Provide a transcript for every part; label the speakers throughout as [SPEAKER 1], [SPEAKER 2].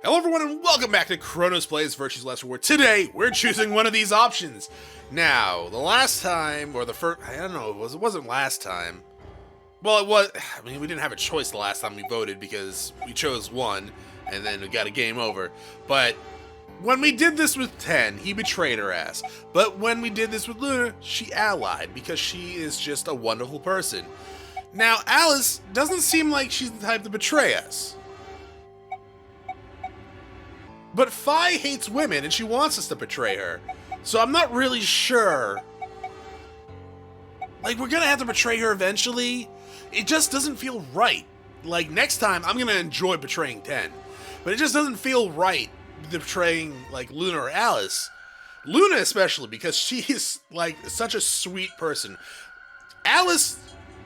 [SPEAKER 1] Hello everyone and welcome back to Chronos Plays Virtue's Last Reward. Today, we're choosing one of these options. Now, the last time, or the first, I don't know, it wasn't last time. Well, it was, I mean, we didn't have a choice the last time we voted because we chose one, and then we got a game over. But when we did this with 10, he betrayed her ass. But when we did this with Luna, she allied because she is just a wonderful person. Now, Alice doesn't seem like she's the type to betray us. But Fi hates women and she wants us to betray her. So I'm not really sure. Like, we're gonna have to betray her eventually. It just doesn't feel right. Like, next time, I'm gonna enjoy betraying 10. But it just doesn't feel right betraying, like, Luna or Alice. Luna especially, because she's, like, such a sweet person. Alice,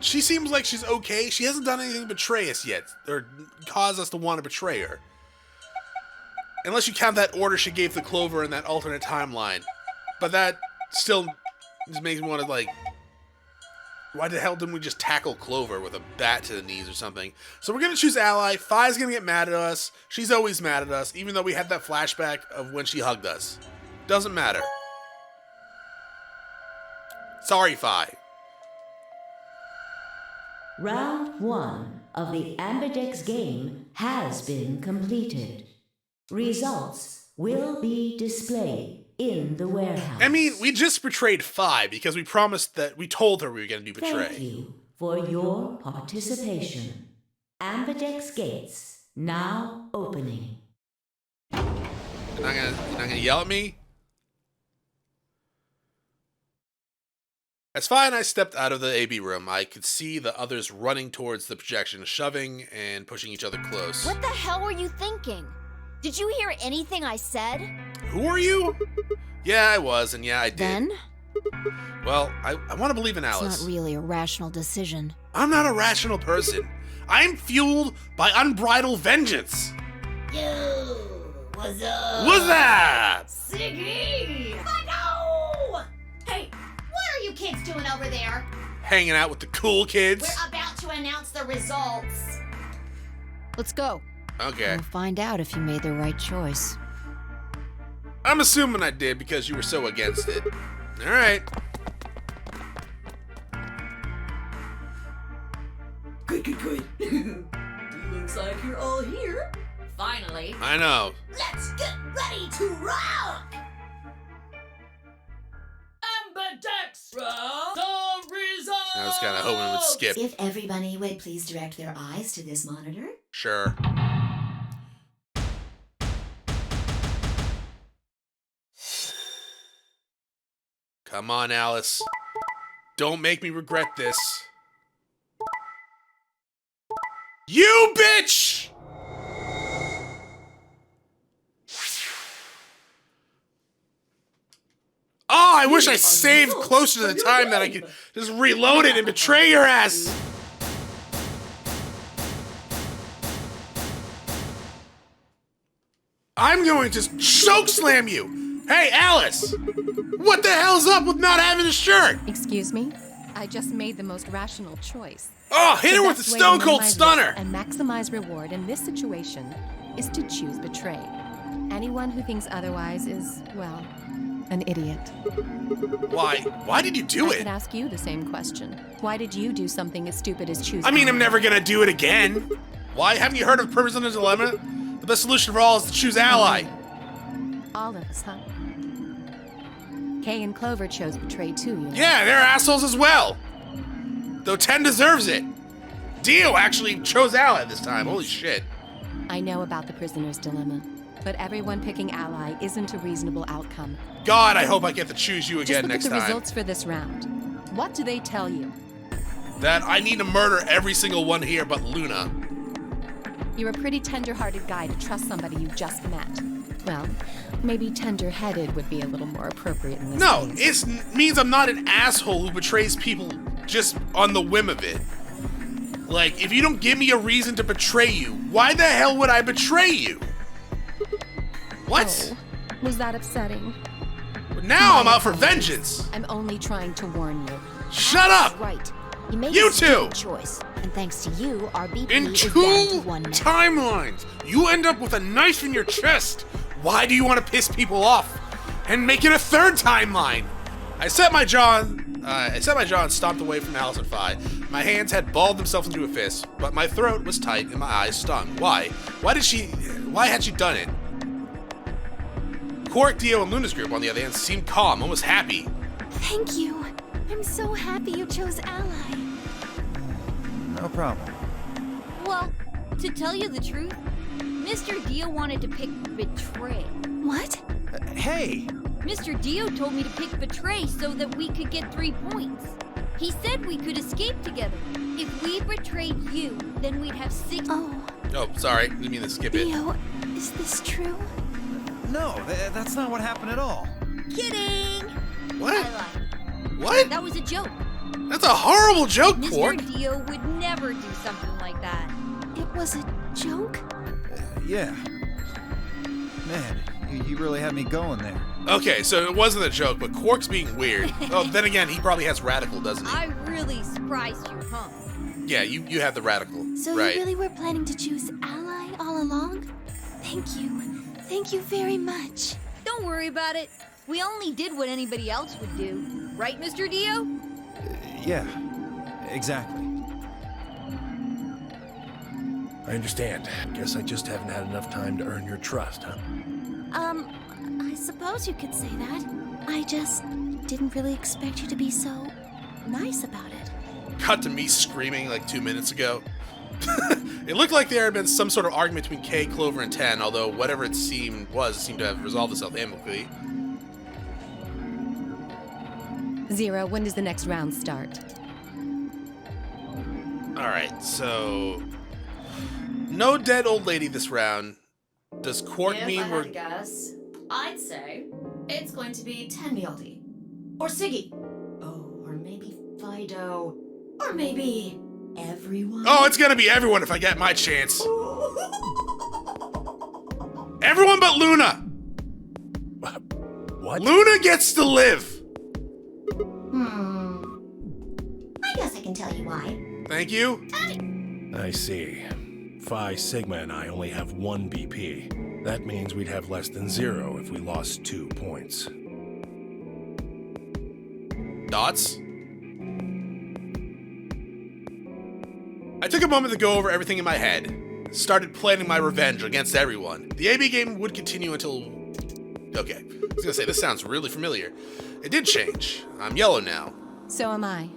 [SPEAKER 1] she seems like she's okay. She hasn't done anything to betray us yet, or cause us to want to betray her. Unless you count that order she gave to Clover in that alternate timeline. But that still just makes me want to, like, why the hell didn't we just tackle Clover with a bat to the knees or something? So we're going to choose Ally. Fi's going to get mad at us. She's always mad at us, even though we had that flashback of when she hugged us. Doesn't matter. Sorry, Fi.
[SPEAKER 2] Round 1 of the Ambidex game has been completed. Results will be displayed in the warehouse.
[SPEAKER 1] I mean, we just betrayed Fi because we promised that we told her we were going to do betray.
[SPEAKER 2] Thank you for your participation. Ambidex gates now opening.
[SPEAKER 1] You're not gonna yell at me? As Fi and I stepped out of the AB room, I could see the others running towards the projection, shoving and pushing each other close.
[SPEAKER 3] What the hell were you thinking? Did you hear anything I said?
[SPEAKER 1] Who are you? Yeah, I was, and yeah, I did.
[SPEAKER 3] Then?
[SPEAKER 1] Well, I want to believe in Alice.
[SPEAKER 3] It's not really a rational decision.
[SPEAKER 1] I'm not a rational person. I'm fueled by unbridled vengeance.
[SPEAKER 4] Yo, what's up?
[SPEAKER 1] What's that?
[SPEAKER 4] Siggy! I know! Hey, what are you kids doing over there?
[SPEAKER 1] Hanging out with the cool kids.
[SPEAKER 4] We're about to announce the results.
[SPEAKER 3] Let's go.
[SPEAKER 1] Okay.
[SPEAKER 3] We'll find out if you made the right choice.
[SPEAKER 1] I'm assuming I did because you were so against it. All right.
[SPEAKER 4] Good. Looks like you're all here. Finally.
[SPEAKER 1] I know.
[SPEAKER 4] Let's get ready to rock! Ambidex! The results!
[SPEAKER 1] I was kind of hoping it would skip.
[SPEAKER 5] If everybody would please direct their eyes to this monitor.
[SPEAKER 1] Sure. Come on, Alice. Don't make me regret this. You bitch! Oh, I wish I saved closer to the time that I could just reload it and betray your ass. I'm going to choke slam you. Hey, Alice! What the hell's up with not having a shirt?
[SPEAKER 6] Excuse me? I just made the most rational choice.
[SPEAKER 1] Oh, hit her with the
[SPEAKER 6] best way
[SPEAKER 1] Stone
[SPEAKER 6] to
[SPEAKER 1] Cold
[SPEAKER 6] minimize
[SPEAKER 1] Stunner!
[SPEAKER 6] risk and maximize reward in this situation is to choose betray. Anyone who thinks otherwise is, well, an idiot.
[SPEAKER 1] Why? Why did you do
[SPEAKER 6] I
[SPEAKER 1] it?
[SPEAKER 6] could ask you the same question. Why did you do something as stupid as choose?
[SPEAKER 1] I mean, I'm
[SPEAKER 6] ally?
[SPEAKER 1] never gonna do it again. Why? Haven't you heard of Purpose Under Dilemma? The best solution for all is to choose ally.
[SPEAKER 6] All of us, huh? Kay and Clover chose betray too, you know?
[SPEAKER 1] Yeah, they're assholes as well. Though 10 deserves it. Dio actually chose ally this time. Holy shit.
[SPEAKER 6] I know about the prisoner's dilemma, but everyone picking ally isn't a reasonable outcome.
[SPEAKER 1] God, I hope I get to choose you
[SPEAKER 6] Just
[SPEAKER 1] again
[SPEAKER 6] look
[SPEAKER 1] next
[SPEAKER 6] at the
[SPEAKER 1] time.
[SPEAKER 6] results for this round. What do they tell you?
[SPEAKER 1] That I need to murder every single one here but Luna.
[SPEAKER 6] You're a pretty tender-hearted guy to trust somebody you just met. Well, maybe tender-headed would be a little more appropriate in this
[SPEAKER 1] No,
[SPEAKER 6] case.
[SPEAKER 1] it means I'm not an asshole who betrays people just on the whim of it. Like, if you don't give me a reason to betray you, why the hell would I betray you? What?
[SPEAKER 6] Oh, was that upsetting?
[SPEAKER 1] Now I'm out for vengeance.
[SPEAKER 6] I'm only trying to warn you.
[SPEAKER 1] Shut
[SPEAKER 6] Alex
[SPEAKER 1] up!
[SPEAKER 6] is right.
[SPEAKER 3] You made
[SPEAKER 1] You
[SPEAKER 3] a stupid
[SPEAKER 1] two!
[SPEAKER 3] choice, and thanks to you, our BP
[SPEAKER 1] In
[SPEAKER 3] is
[SPEAKER 1] two
[SPEAKER 3] down to 1 now.
[SPEAKER 1] timelines, you end up with a knife in your chest. Why do you want to piss people off and make it a third timeline? I set my jaw and stomped away from Alice and Phi. My hands had balled themselves into a fist, but my throat was tight and my eyes stung. Why? Why had she done it? Quark, Dio, and Luna's group, on the other hand, seemed calm, almost happy.
[SPEAKER 6] Thank you. I'm so happy you chose Ally.
[SPEAKER 7] No problem.
[SPEAKER 3] Well, to tell you the truth, Mr. Dio wanted to pick Betray.
[SPEAKER 6] What?
[SPEAKER 7] Hey!
[SPEAKER 3] Mr. Dio told me to pick Betray so that we could get 3 points. He said we could escape together. If we betrayed you, then we'd have 6.
[SPEAKER 6] Oh,
[SPEAKER 1] Oh, sorry, didn't mean to skip it.
[SPEAKER 6] Theo, is this true?
[SPEAKER 7] No, that's not what happened at all.
[SPEAKER 3] Kidding!
[SPEAKER 1] What?
[SPEAKER 3] I lied.
[SPEAKER 1] What?
[SPEAKER 3] That was a joke.
[SPEAKER 1] That's a horrible joke, Quark.
[SPEAKER 3] Mr. Dio would never do something like that.
[SPEAKER 6] It was a joke?
[SPEAKER 7] Yeah. Man, you really had me going there.
[SPEAKER 1] Okay, so it wasn't a joke, but Quark's being weird. Oh, then again, he probably has radical, doesn't he?
[SPEAKER 3] I really surprised you, huh?
[SPEAKER 1] Yeah, you have the radical.
[SPEAKER 6] So
[SPEAKER 1] right.
[SPEAKER 6] you really were planning to choose Ally all along? Thank you. Thank you very much.
[SPEAKER 3] Don't worry about it. We only did what anybody else would do. Right, Mr. Dio?
[SPEAKER 7] Yeah, exactly.
[SPEAKER 8] I understand. Guess I just haven't had enough time to earn your trust, huh?
[SPEAKER 6] I suppose you could say that. I just didn't really expect you to be so nice about it.
[SPEAKER 1] Cut to me screaming like 2 minutes ago. It looked like there had been some sort of argument between Kay, Clover, and 10, although whatever it seemed to have resolved itself amicably.
[SPEAKER 6] 0, when does the next round start?
[SPEAKER 1] Alright, so... No dead old lady this round. Does Quark
[SPEAKER 5] If
[SPEAKER 1] mean
[SPEAKER 5] I had
[SPEAKER 1] we're...
[SPEAKER 5] to guess, I'd say it's going to be Tenmialdi. Or Siggy. Oh, or maybe Fido. Or maybe everyone.
[SPEAKER 1] Oh, it's gonna be everyone if I get my chance. Everyone but Luna!
[SPEAKER 8] What?
[SPEAKER 1] Luna gets to live!
[SPEAKER 4] I guess I can tell you why.
[SPEAKER 1] Thank you.
[SPEAKER 8] I see. Phi, Sigma, and I only have 1 BP. That means we'd have less than 0 if we lost 2 points.
[SPEAKER 1] Dots? I took a moment to go over everything in my head. Started planning my revenge against everyone. The AB game would continue until... Okay, I was gonna say, this sounds really familiar. It did change. I'm yellow now.
[SPEAKER 6] So am I.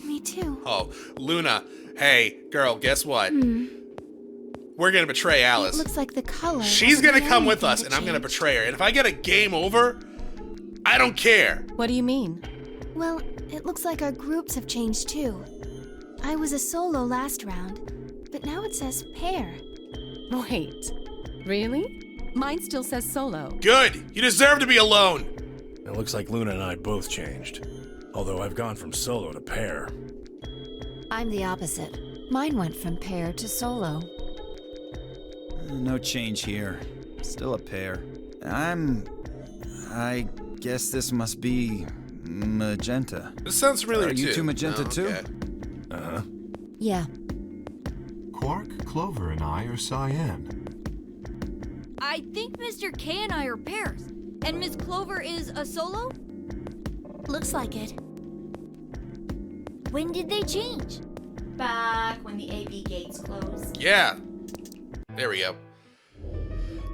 [SPEAKER 6] Me too.
[SPEAKER 1] Oh, Luna. Hey, girl, guess what? We're gonna betray
[SPEAKER 6] It
[SPEAKER 1] Alice.
[SPEAKER 6] looks like the color.
[SPEAKER 1] She's
[SPEAKER 6] wasn't
[SPEAKER 1] gonna come with
[SPEAKER 6] anything
[SPEAKER 1] us,
[SPEAKER 6] to
[SPEAKER 1] and I'm gonna
[SPEAKER 6] change.
[SPEAKER 1] betray her. And if I get a game over, I don't care.
[SPEAKER 6] What do you mean? Well, it looks like our groups have changed too. I was a solo last round, but now it says pair. Wait, really? Mine still says solo.
[SPEAKER 1] Good. You deserve to be alone.
[SPEAKER 8] It looks like Luna and I both changed. Although I've gone from solo to pair.
[SPEAKER 9] I'm the opposite. Mine went from pair to solo.
[SPEAKER 7] No change here. Still a pair. I guess this must be magenta.
[SPEAKER 1] This sounds familiar
[SPEAKER 7] Are you
[SPEAKER 1] too.
[SPEAKER 7] two magenta
[SPEAKER 1] Oh,
[SPEAKER 7] too?
[SPEAKER 1] okay.
[SPEAKER 8] Uh-huh.
[SPEAKER 9] Yeah.
[SPEAKER 10] Quark, Clover, and I are cyan.
[SPEAKER 3] I think Mr. K and I are pairs. And Miss Clover is a solo?
[SPEAKER 6] Looks like it.
[SPEAKER 3] When did they change?
[SPEAKER 5] Back when the AB gates closed.
[SPEAKER 1] Yeah. There we go.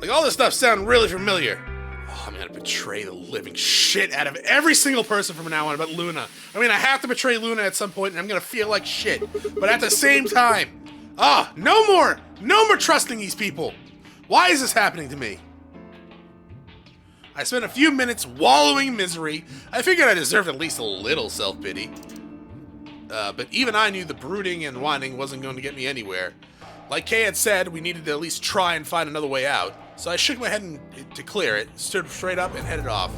[SPEAKER 1] Like, all this stuff sounds really familiar. Oh, I'm gonna betray the living shit out of every single person from now on but Luna. I mean, I have to betray Luna at some point, and I'm gonna feel like shit. But at the same time, no more trusting these people. Why is this happening to me? I spent a few minutes wallowing in misery. I figured I deserved at least a little self-pity. But even I knew the brooding and whining wasn't going to get me anywhere. Like Kay had said, we needed to at least try and find another way out. So I shook my head to clear it, stood straight up, and headed off.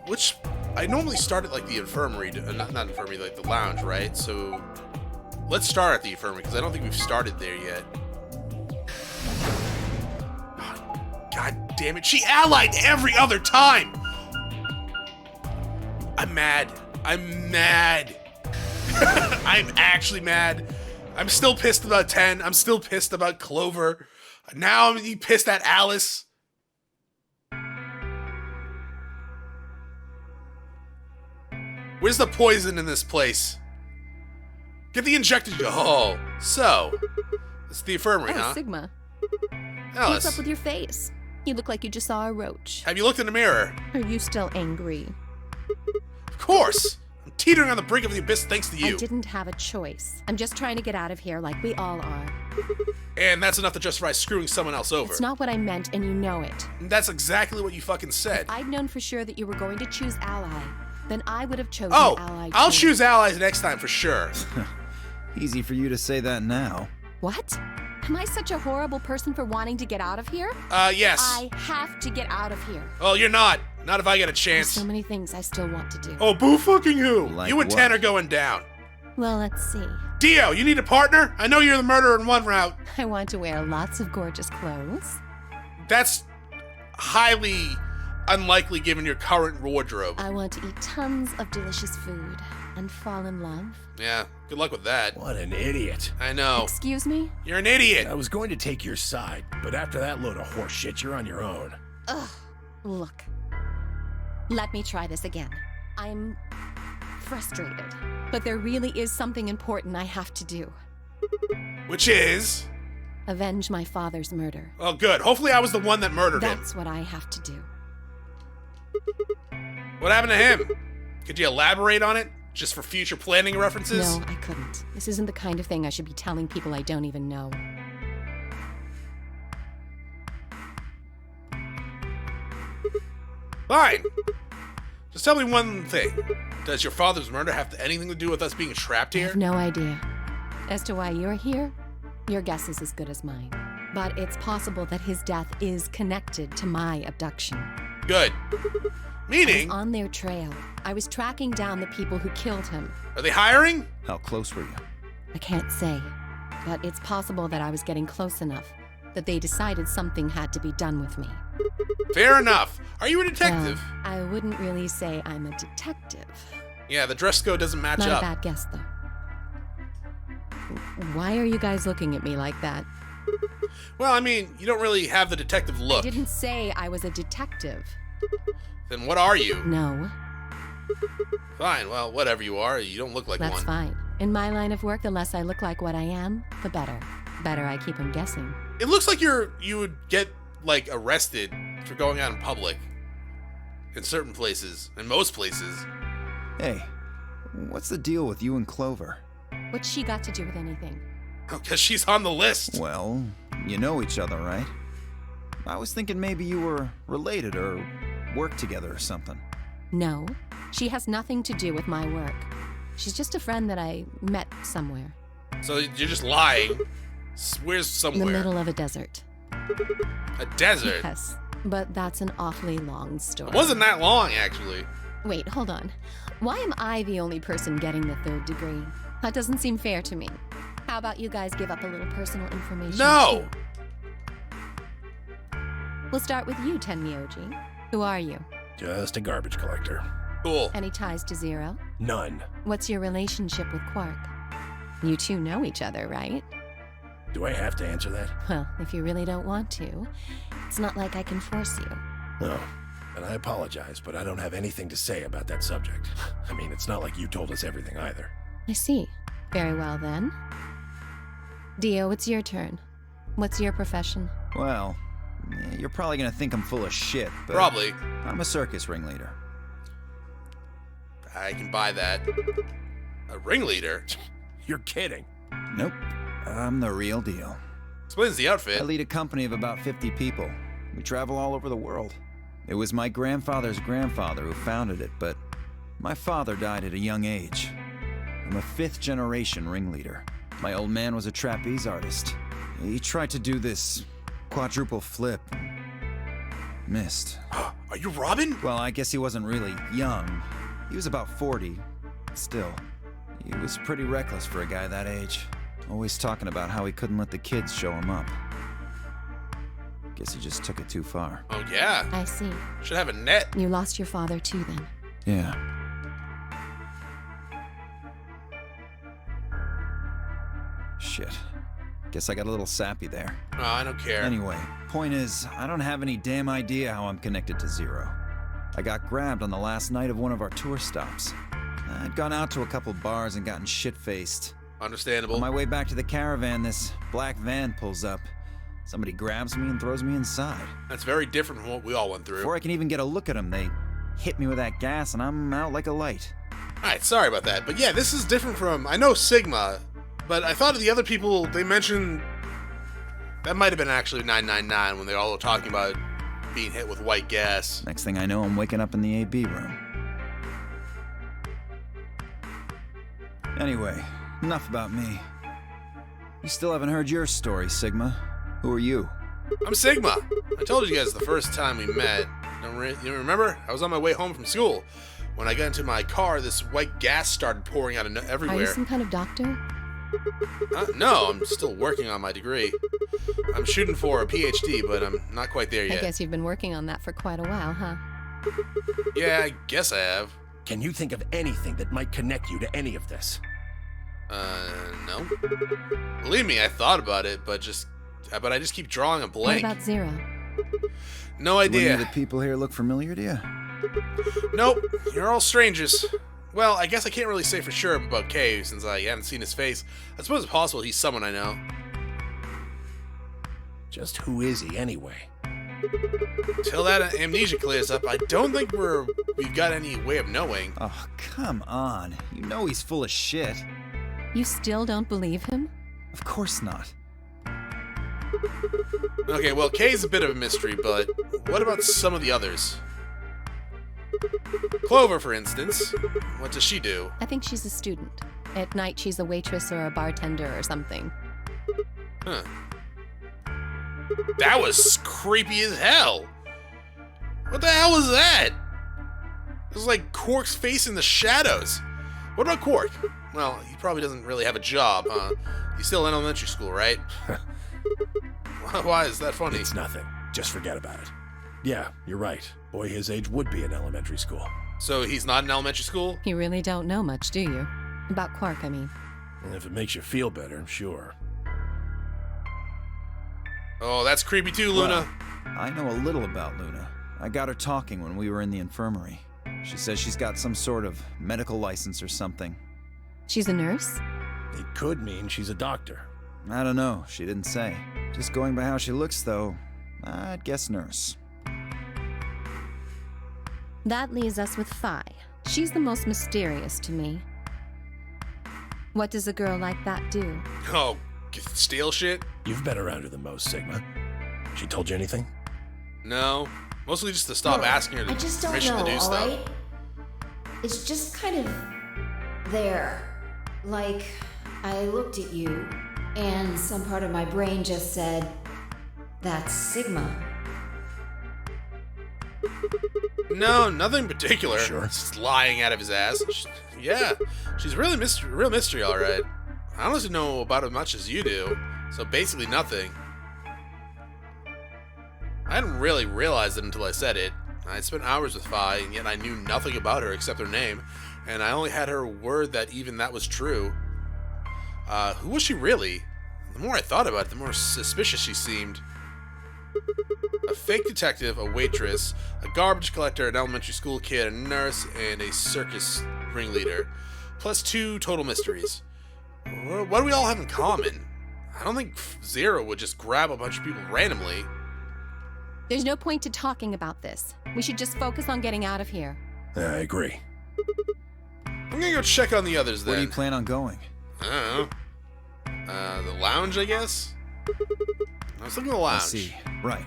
[SPEAKER 1] Which I normally start at like the infirmary, not infirmary, like the lounge, right? So let's start at the infirmary because I don't think we've started there yet. God damn it! She allied every other time. I'm mad. I'm mad. I'm actually mad. I'm still pissed about 10. I'm still pissed about Clover. Now I'm pissed at Alice. Where's the poison in this place? Get the injected. Oh, so it's the infirmary, huh?
[SPEAKER 11] Sigma.
[SPEAKER 1] Alice,
[SPEAKER 11] What's up with your face? You look like you just saw a roach.
[SPEAKER 1] have you looked in the mirror?
[SPEAKER 11] Are you still angry?
[SPEAKER 1] Of course. I'm teetering on the brink of the abyss thanks to you.
[SPEAKER 11] I didn't have a choice. I'm just trying to get out of here like we all are.
[SPEAKER 1] And that's enough to justify screwing someone else over.
[SPEAKER 11] It's not what I meant, and you know it.
[SPEAKER 1] And that's exactly what you fucking said.
[SPEAKER 11] I'd known for sure that you were going to choose ally. Then I would have chosen
[SPEAKER 1] Oh,
[SPEAKER 11] ally
[SPEAKER 1] I'll
[SPEAKER 11] too.
[SPEAKER 1] choose allies next time for sure.
[SPEAKER 7] Easy for you to say that now.
[SPEAKER 11] What? Am I such a horrible person for wanting to get out of here?
[SPEAKER 1] Yes.
[SPEAKER 11] I have to get out of here.
[SPEAKER 1] Well, you're not. Not if I get a
[SPEAKER 11] There's
[SPEAKER 1] chance.
[SPEAKER 11] so many things I still want to do.
[SPEAKER 1] Oh, boo fucking who?
[SPEAKER 7] Like
[SPEAKER 1] You and
[SPEAKER 7] what?
[SPEAKER 1] 10 are going down.
[SPEAKER 11] Well, let's see.
[SPEAKER 1] Dio, you need a partner? I know you're the murderer in one route.
[SPEAKER 11] I want to wear lots of gorgeous clothes.
[SPEAKER 1] That's highly unlikely given your current wardrobe.
[SPEAKER 11] I want to eat tons of delicious food and fall in love.
[SPEAKER 1] Yeah, good luck with that.
[SPEAKER 8] What an idiot.
[SPEAKER 1] I know.
[SPEAKER 11] Excuse me?
[SPEAKER 1] You're an idiot.
[SPEAKER 8] I was going to take your side, but after that load of horse shit, you're on your own.
[SPEAKER 11] Ugh. Look. Let me try this again. I'm frustrated, but there really is something important I have to do.
[SPEAKER 1] Which is?
[SPEAKER 11] Avenge my father's murder.
[SPEAKER 1] Oh, good. Hopefully I was the one that murdered him.
[SPEAKER 11] That's what I have to do.
[SPEAKER 1] What happened to him? Could you elaborate on it? Just for future planning references?
[SPEAKER 11] No, I couldn't. This isn't the kind of thing I should be telling people I don't even know.
[SPEAKER 1] Fine. Just tell me one thing. Does your father's murder have anything to do with us being trapped
[SPEAKER 11] I
[SPEAKER 1] here?
[SPEAKER 11] have no idea. As to why you're here, your guess is as good as mine. But it's possible that his death is connected to my abduction.
[SPEAKER 1] Good.
[SPEAKER 11] I
[SPEAKER 1] Meaning,
[SPEAKER 11] was on their trail. I was tracking down the people who killed him.
[SPEAKER 1] are they hiring?
[SPEAKER 7] How close were you?
[SPEAKER 11] I can't say, but it's possible that I was getting close enough that they decided something had to be done with me.
[SPEAKER 1] Fair enough. Are you a detective?
[SPEAKER 11] Well, I wouldn't really say I'm a detective.
[SPEAKER 1] Yeah, the dress code doesn't match
[SPEAKER 11] Not
[SPEAKER 1] up.
[SPEAKER 11] a bad guess, though. Why are you guys looking at me like that?
[SPEAKER 1] Well, I mean, you don't really have the detective
[SPEAKER 11] I
[SPEAKER 1] look.
[SPEAKER 11] didn't say I was a detective.
[SPEAKER 1] Then what are you?
[SPEAKER 11] No,
[SPEAKER 1] Fine, well, whatever you are, you don't look like
[SPEAKER 11] that's
[SPEAKER 1] one.
[SPEAKER 11] fine. In my line of work, the less I look like what I am, the better. Better I keep him guessing.
[SPEAKER 1] It looks like you would get, like, arrested for going out in public. In certain places. In most places.
[SPEAKER 7] Hey, what's the deal with you and Clover?
[SPEAKER 11] What's she got to do with anything?
[SPEAKER 1] Because she's on the list.
[SPEAKER 7] Well, you know each other, right? I was thinking maybe you were related or worked together or something.
[SPEAKER 11] No, she has nothing to do with my work. She's just a friend that I met somewhere.
[SPEAKER 1] So you're just lying. Where's
[SPEAKER 11] In
[SPEAKER 1] somewhere?
[SPEAKER 11] the middle of a desert.
[SPEAKER 1] A desert?
[SPEAKER 11] Yes, but that's an awfully long story.
[SPEAKER 1] It wasn't that long, actually.
[SPEAKER 11] Wait, hold on. Why am I the only person getting the third degree? That doesn't seem fair to me. How about you guys give up a little personal information?
[SPEAKER 1] No!
[SPEAKER 11] too? We'll start with you, Tenmyoji. Who are you?
[SPEAKER 8] Just a garbage collector.
[SPEAKER 1] Cool.
[SPEAKER 11] Any ties to Zero?
[SPEAKER 8] None.
[SPEAKER 11] What's your relationship with Quark? You two know each other, right?
[SPEAKER 8] Do I have to answer that?
[SPEAKER 11] Well, if you really don't want to, it's not like I can force you.
[SPEAKER 8] No. And I apologize, but I don't have anything to say about that subject. I mean, it's not like you told us everything either.
[SPEAKER 11] I see. Very well then. Dio, it's your turn. What's your profession?
[SPEAKER 7] Well, you're probably gonna think I'm full of shit, but
[SPEAKER 1] Probably.
[SPEAKER 7] I'm a circus ringleader.
[SPEAKER 1] I can buy that. A ringleader?
[SPEAKER 8] You're kidding.
[SPEAKER 7] Nope, I'm the real deal.
[SPEAKER 1] Explains the outfit.
[SPEAKER 7] I lead a company of about 50 people. We travel all over the world. It was my grandfather's grandfather who founded it, but my father died at a young age. I'm a 5th-generation ringleader. My old man was a trapeze artist. He tried to do this quadruple flip. Missed.
[SPEAKER 1] Are you Robin?
[SPEAKER 7] Well, I guess he wasn't really young. He was about 40. Still, he was pretty reckless for a guy that age. Always talking about how he couldn't let the kids show him up. Guess he just took it too far.
[SPEAKER 1] Oh, yeah.
[SPEAKER 11] I see.
[SPEAKER 1] Should have a net.
[SPEAKER 11] You lost your father too, then.
[SPEAKER 7] Yeah. Shit. Guess I got a little sappy there.
[SPEAKER 1] Oh, I don't care.
[SPEAKER 7] Anyway, point is, I don't have any damn idea how I'm connected to Zero. I got grabbed on the last night of one of our tour stops. I'd gone out to a couple bars and gotten shit-faced.
[SPEAKER 1] Understandable.
[SPEAKER 7] On my way back to the caravan, this black van pulls up. Somebody grabs me and throws me inside.
[SPEAKER 1] That's very different from what we all went through.
[SPEAKER 7] Before I can even get a look at them, they hit me with that gas and I'm out like a light.
[SPEAKER 1] Alright, sorry about that. But yeah, this is different from... I know Sigma, but I thought of the other people they mentioned... That might have been actually 999 when they all were talking about being hit with white gas.
[SPEAKER 7] Next thing I know, I'm waking up in the AB room. Anyway, enough about me. You still haven't heard your story, Sigma. Who are you?
[SPEAKER 1] I'm Sigma. I told you guys the first time we met. You remember? I was on my way home from school. When I got into my car, this white gas started pouring out of everywhere.
[SPEAKER 11] Are you some kind of doctor?
[SPEAKER 1] No, I'm still working on my degree. I'm shooting for a PhD, but I'm not quite there yet.
[SPEAKER 11] I guess you've been working on that for quite a while, huh?
[SPEAKER 1] Yeah, I guess I have.
[SPEAKER 8] Can you think of anything that might connect you to any of this?
[SPEAKER 1] No. Believe me, I thought about it, but I just keep drawing a blank.
[SPEAKER 11] What about Zero?
[SPEAKER 1] No
[SPEAKER 7] Do
[SPEAKER 1] idea.
[SPEAKER 7] any of the people here look familiar to you?
[SPEAKER 1] Nope, you're all strangers. Well, I guess I can't really say for sure about Kay since I haven't seen his face. I suppose it's possible he's someone I know.
[SPEAKER 8] Just who is he anyway?
[SPEAKER 1] Till that amnesia clears up, I don't think we've got any way of knowing.
[SPEAKER 7] Oh, come on. You know he's full of shit.
[SPEAKER 11] You still don't believe him?
[SPEAKER 7] Of course not.
[SPEAKER 1] Okay, well, Kay's a bit of a mystery, but what about some of the others? Clover, for instance. What does she do?
[SPEAKER 11] I think she's a student. At night, she's a waitress or a bartender or something.
[SPEAKER 1] Huh. That was creepy as hell. What the hell was that? It was like Quark's face in the shadows. What about Quark? Well, he probably doesn't really have a job, huh? He's still in elementary school, right? Why is that funny?
[SPEAKER 8] It's nothing. Just forget about it. Yeah, you're right. Boy his age would be in elementary school.
[SPEAKER 1] So he's not in elementary school?
[SPEAKER 11] You really don't know much, do you? About Quark, I mean.
[SPEAKER 8] And if it makes you feel better, sure.
[SPEAKER 1] Oh, that's creepy too, Luna.
[SPEAKER 7] Well, I know a little about Luna. I got her talking when we were in the infirmary. She says she's got some sort of medical license or something.
[SPEAKER 11] She's a nurse?
[SPEAKER 8] It could mean she's a doctor.
[SPEAKER 7] I don't know. She didn't say. Just going by how she looks, though, I'd guess nurse.
[SPEAKER 11] That leaves us with Phi. She's the most mysterious to me. What does a girl like that do?
[SPEAKER 1] Oh, steal shit?
[SPEAKER 8] You've been around her the most, Sigma. She told you anything?
[SPEAKER 1] No. Mostly just to stop asking her
[SPEAKER 4] I just don't
[SPEAKER 1] permission
[SPEAKER 4] know,
[SPEAKER 1] to do stuff.
[SPEAKER 4] alright? It's just kind of there. Like, I looked at you, and some part of my brain just said, that's Sigma.
[SPEAKER 1] No, nothing particular.
[SPEAKER 8] Sure.
[SPEAKER 1] Just lying out of his ass. Yeah, she's really real mystery, all right. I honestly know about as much as you do, so basically nothing. I hadn't really realized it until I said it. I spent hours with Phi, and yet I knew nothing about her except her name, and I only had her word that even that was true. Who was she really? The more I thought about it, the more suspicious she seemed. A fake detective, a waitress, a garbage collector, an elementary school kid, a nurse, and a circus ringleader. Plus 2 total mysteries. What do we all have in common? I don't think Zero would just grab a bunch of people randomly.
[SPEAKER 11] There's no point to talking about this. We should just focus on getting out of here.
[SPEAKER 8] I agree.
[SPEAKER 1] I'm gonna go check on the others then.
[SPEAKER 7] Where do you plan on going?
[SPEAKER 1] I don't know. The lounge, I guess? I was thinking the lounge.
[SPEAKER 7] I see. Right.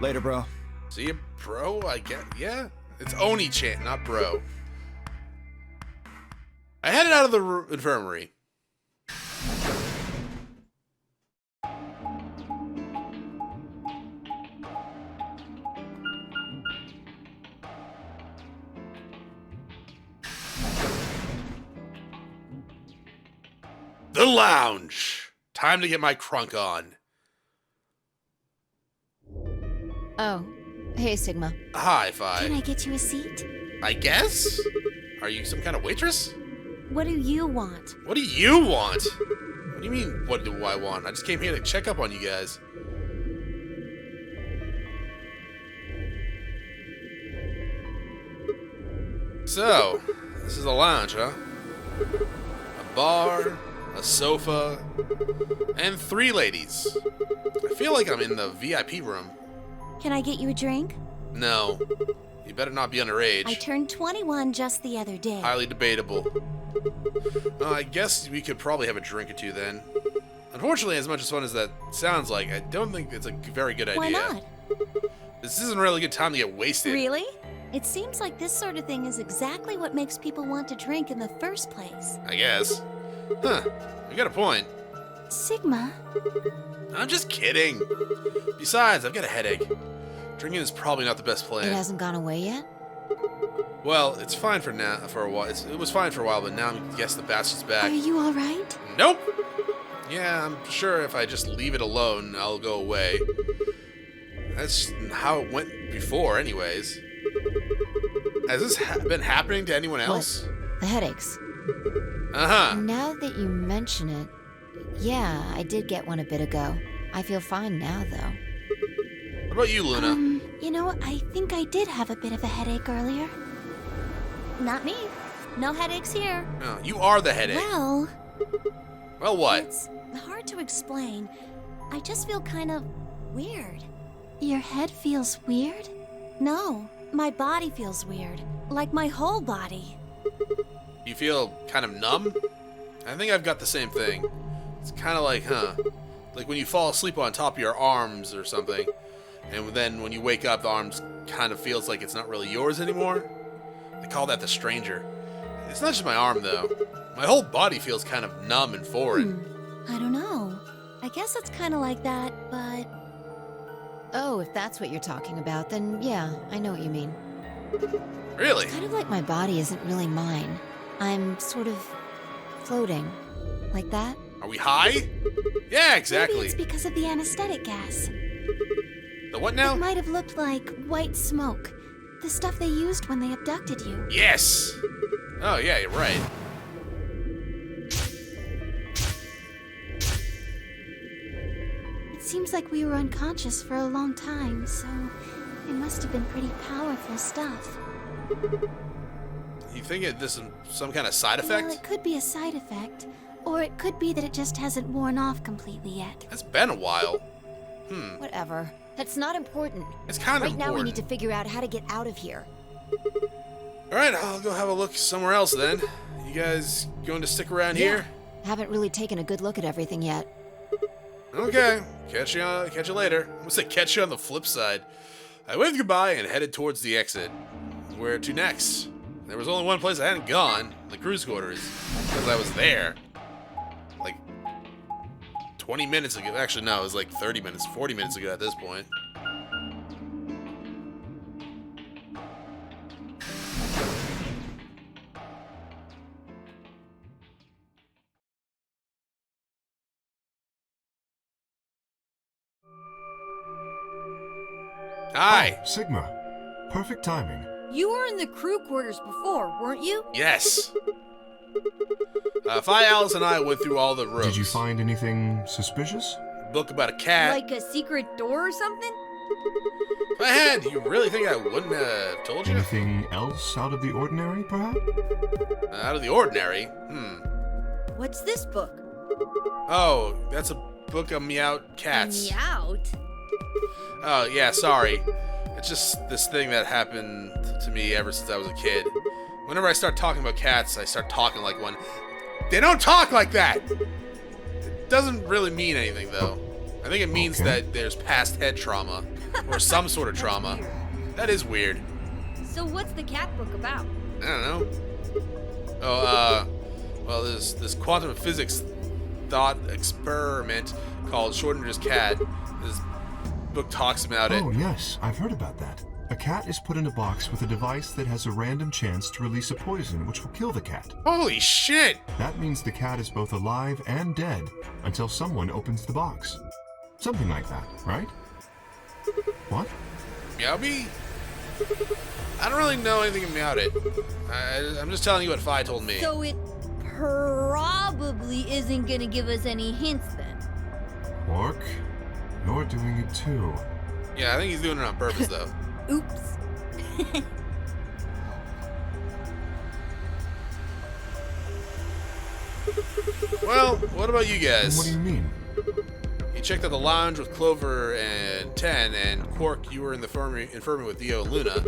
[SPEAKER 7] Later, bro.
[SPEAKER 1] See you, bro, I guess. Yeah? It's Oni-chan, not bro. I headed out of the infirmary. The lounge. Time to get my crunk on.
[SPEAKER 9] Oh, hey, Sigma.
[SPEAKER 1] Hi, Phi.
[SPEAKER 6] Can I get you a seat?
[SPEAKER 1] I guess? Are you some kind of waitress?
[SPEAKER 6] What do you want?
[SPEAKER 1] What do you want? What do do you mean, what do I want? I just came here to check up on you guys. So, this is a lounge, huh? A bar, a sofa, and 3 ladies. I feel like I'm in the VIP room.
[SPEAKER 6] Can I get you a drink?
[SPEAKER 1] No. You better not be underage.
[SPEAKER 6] I turned 21 just the other day.
[SPEAKER 1] Highly debatable. Well, I guess we could probably have a drink or two then. Unfortunately, as much as fun as that sounds like, I don't think it's a very good idea.
[SPEAKER 6] Why not?
[SPEAKER 1] This isn't really a good time to get wasted.
[SPEAKER 6] Really? It seems like this sort of thing is exactly what makes people want to drink in the first place.
[SPEAKER 1] I guess. Huh. You got a point.
[SPEAKER 6] Sigma?
[SPEAKER 1] I'm just kidding. Besides, I've got a headache. Drinking is probably not the best plan.
[SPEAKER 9] It hasn't gone away yet?
[SPEAKER 1] Well, it's fine for now. For a while, it was fine for a while, but now I guess the bastard's back.
[SPEAKER 6] Are you all right?
[SPEAKER 1] Nope. Yeah, I'm sure if I just leave it alone, I'll go away. That's how it went before, anyways. Has this been happening to anyone else?
[SPEAKER 9] What? The headaches.
[SPEAKER 1] Uh-huh.
[SPEAKER 9] Now that you mention it, yeah, I did get one a bit ago. I feel fine now, though.
[SPEAKER 1] What about you, Luna?
[SPEAKER 6] You know, I think I did have a bit of a headache earlier. Not me. No headaches here.
[SPEAKER 1] Oh, you are the headache.
[SPEAKER 6] Well,
[SPEAKER 1] what?
[SPEAKER 6] it's hard to explain. I just feel kind of weird. Your head feels weird? No, my body feels weird. Like my whole body.
[SPEAKER 1] You feel kind of numb? I think I've got the same thing. It's kind of like, like when you fall asleep on top of your arms or something, and then when you wake up, the arms kind of feels like it's not really yours anymore. They call that the stranger. It's not just my arm, though. My whole body feels kind of numb and foreign.
[SPEAKER 6] I don't know. I guess it's kind of like that, but...
[SPEAKER 9] Oh, if that's what you're talking about, then yeah, I know what you mean.
[SPEAKER 1] Really?
[SPEAKER 9] Kind of like my body isn't really mine. I'm sort of floating. Like that?
[SPEAKER 1] Are we high? Yeah, exactly.
[SPEAKER 6] Maybe it's because of the anesthetic gas.
[SPEAKER 1] The what now?
[SPEAKER 6] It might have looked like white smoke. The stuff they used when they abducted you.
[SPEAKER 1] Yes! Oh, yeah, you're right.
[SPEAKER 6] It seems like we were unconscious for a long time, so it must have been pretty powerful stuff.
[SPEAKER 1] You think this is some kind of side effect?
[SPEAKER 6] Well, it could be a side effect, or it could be that it just hasn't worn off completely yet.
[SPEAKER 1] It's been a while.
[SPEAKER 9] Whatever. That's not important.
[SPEAKER 1] It's kind of
[SPEAKER 9] Right now we
[SPEAKER 1] important.
[SPEAKER 9] need to figure out how to get out of here.
[SPEAKER 1] Alright, I'll go have a look somewhere else then. You guys going to stick around here?
[SPEAKER 9] Haven't really taken a good look at everything yet.
[SPEAKER 1] Okay, catch you later. I'm gonna say catch you on the flip side. I waved goodbye and headed towards the exit. Where to next? There was only one place I hadn't gone, the crew's quarters, because I was there. Like 20 minutes ago. Actually, no, it was like 30 minutes, 40 minutes ago at this point. Hi.
[SPEAKER 10] Oh, Sigma. Perfect timing.
[SPEAKER 3] You were in the crew quarters before, weren't you?
[SPEAKER 1] Yes. Phi Alice and I went through all the rooms.
[SPEAKER 10] Did you find anything suspicious?
[SPEAKER 1] Book about a cat.
[SPEAKER 3] Like a secret door or something?
[SPEAKER 1] If I had, you really think I wouldn't have told you?
[SPEAKER 10] Anything else out of the ordinary, perhaps?
[SPEAKER 1] Out of the ordinary?
[SPEAKER 3] What's this book?
[SPEAKER 1] Oh, that's a book of meowed cats.
[SPEAKER 3] Meowed?
[SPEAKER 1] Oh, yeah, sorry. It's just this thing that happened to me ever since I was a kid. Whenever I start talking about cats, I start talking like one. They don't talk like that! It doesn't really mean anything, though. I think it means that there's past head trauma. Or some sort of trauma. That is weird.
[SPEAKER 3] So what's the cat book about?
[SPEAKER 1] I don't know. Oh, well, there's this quantum physics thought experiment called Schrodinger's cat. This book talks about it.
[SPEAKER 10] Oh, yes, I've heard about that. A cat is put in a box with a device that has a random chance to release a poison which will kill the cat.
[SPEAKER 1] Holy shit!
[SPEAKER 10] That means the cat is both alive and dead until someone opens the box. Something like that, right? What?
[SPEAKER 1] Meowby? I don't really know anything about it. I'm just telling you what Phi told me.
[SPEAKER 3] So it probably isn't gonna give us any hints then.
[SPEAKER 10] Quark, you're doing it too.
[SPEAKER 1] Yeah, I think he's doing it on purpose, though.
[SPEAKER 3] Oops.
[SPEAKER 1] Well, what about you guys?
[SPEAKER 10] What do you mean?
[SPEAKER 1] You checked out the lounge with Clover and Ten, and Quark, you were in the infirmary with Dio and Luna.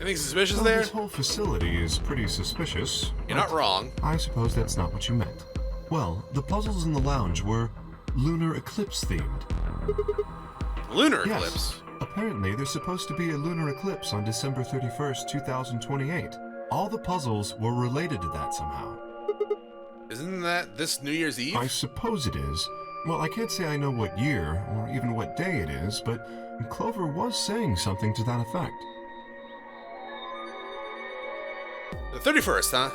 [SPEAKER 1] Anything suspicious
[SPEAKER 10] Well,
[SPEAKER 1] there?
[SPEAKER 10] this whole facility is pretty suspicious.
[SPEAKER 1] You're not wrong.
[SPEAKER 10] I suppose that's not what you meant. Well, the puzzles in the lounge were lunar eclipse themed.
[SPEAKER 1] Lunar
[SPEAKER 10] Yes.
[SPEAKER 1] eclipse.
[SPEAKER 10] Apparently, there's supposed to be a lunar eclipse on December 31st, 2028. All the puzzles were related to that somehow.
[SPEAKER 1] Isn't that this New Year's Eve?
[SPEAKER 10] I suppose it is. Well, I can't say I know what year or even what day it is, but Clover was saying something to that effect.
[SPEAKER 1] The 31st, huh?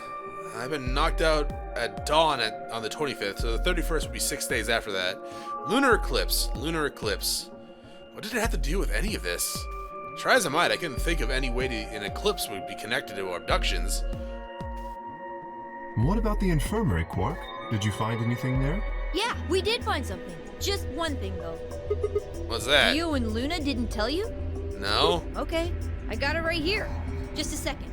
[SPEAKER 1] I've been knocked out at dawn on the 25th, so the 31st would be 6 days after that. Lunar eclipse. Lunar eclipse. What did it have to do with any of this? Try as I might, I couldn't think of any way an eclipse would be connected to abductions.
[SPEAKER 10] What about the infirmary, Quark? Did you find anything there?
[SPEAKER 3] Yeah, we did find something. Just one thing, though.
[SPEAKER 1] What's that?
[SPEAKER 3] You and Luna didn't tell you?
[SPEAKER 1] No?
[SPEAKER 3] Okay, I got it right here. Just a second.